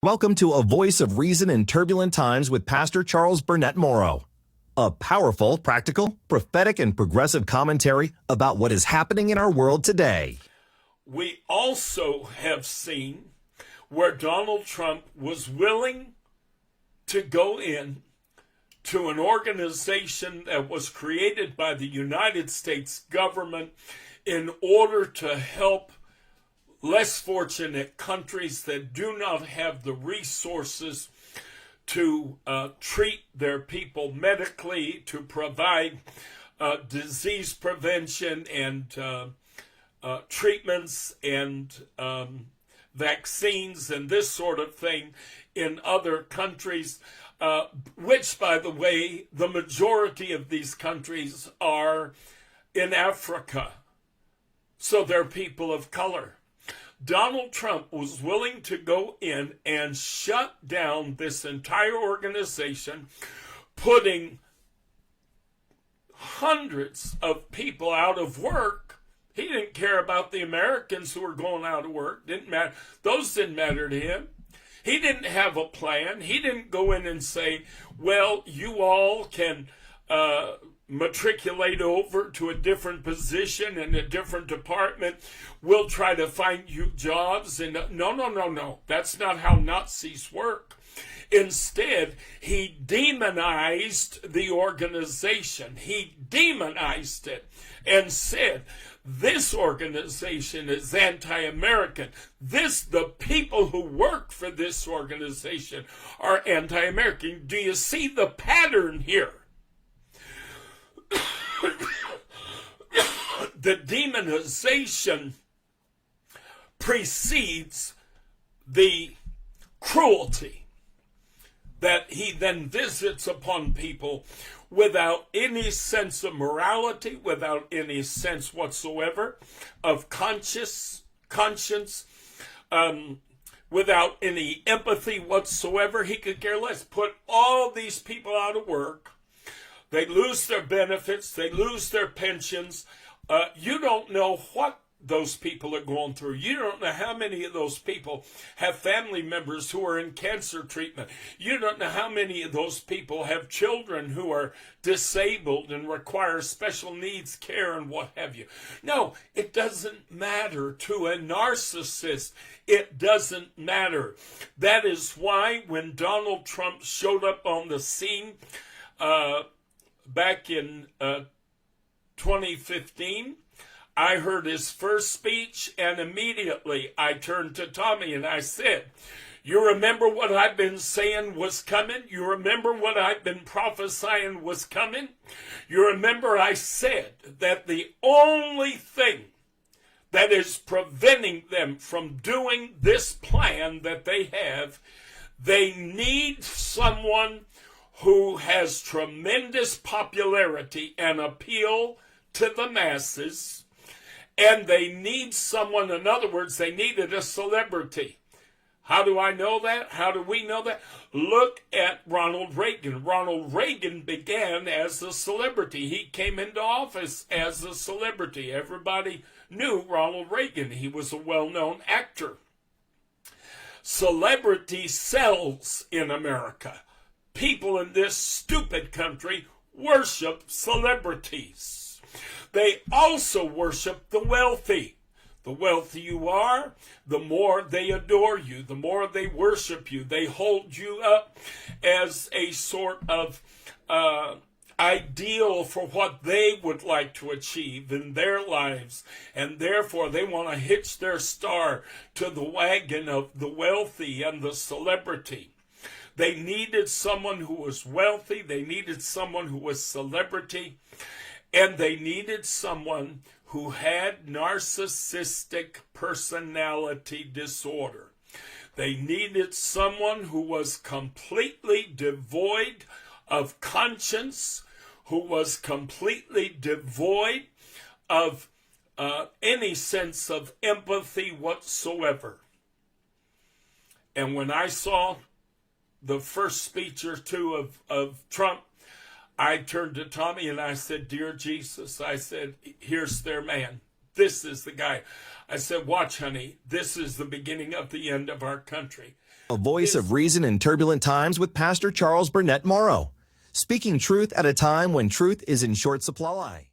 Welcome to A Voice of Reason in Turbulent Times with Pastor Charles Burnett-Morrow. A powerful, practical, prophetic, and progressive commentary about what is happening in our world today. We also have seen where Donald Trump was willing to go in to an organization that was created by the United States government in order to help less fortunate countries that do not have the resources to treat their people medically, to provide disease prevention and treatments and vaccines and this sort of thing in other countries, which, by the way, the majority of these countries are in Africa. So they're people of color. Donald Trump was willing to go in and shut down this entire organization, putting hundreds of people out of work. He didn't care about the Americans who were going out of work. Didn't matter. Those didn't matter to him. He didn't have a plan. He didn't go in and say, well, you all can matriculate over to a different position in a different department. We'll try to find you jobs. And no. That's not how Nazis work. Instead, he demonized the organization. He demonized it and said, this organization is anti-American. The people who work for this organization are anti-American. Do you see the pattern here? The demonization precedes the cruelty that he then visits upon people without any sense of morality, without any sense whatsoever of conscience, without any empathy whatsoever. He could care less. Put all these people out of work. They lose their benefits. They lose their pensions. You don't know what those people are going through. You don't know how many of those people have family members who are in cancer treatment. You don't know how many of those people have children who are disabled and require special needs care and what have you. No, it doesn't matter to a narcissist. It doesn't matter. That is why when Donald Trump showed up on the scene back in 2015, I heard his first speech, and immediately I turned to Tommy and I said, you remember what I've been saying was coming? You remember what I've been prophesying was coming? You remember I said that the only thing that is preventing them from doing this plan that they have, they need someone who has tremendous popularity and appeal to the masses, and they need someone, in other words, they needed a celebrity. How do I know that? How do we know that? Look at Ronald Reagan. Ronald Reagan began as a celebrity. He came into office as a celebrity. Everybody knew Ronald Reagan. He was a well-known actor. Celebrity sells in America. People in this stupid country worship celebrities. They also worship the wealthy. The wealthier you are, the more they adore you, the more they worship you. They hold you up as a sort of ideal for what they would like to achieve in their lives. And therefore, they want to hitch their star to the wagon of the wealthy and the celebrity. They needed someone who was wealthy. They needed someone who was celebrity. And they needed someone who had narcissistic personality disorder. They needed someone who was completely devoid of conscience, who was completely devoid of any sense of empathy whatsoever. And when I saw the first speech or two of Trump, I turned to Tommy and I said, dear Jesus, I said, here's their man. This is the guy. I said, watch, honey, this is the beginning of the end of our country. A voice of reason in turbulent times with Pastor Charles Burnett-Morrow, speaking truth at a time when truth is in short supply.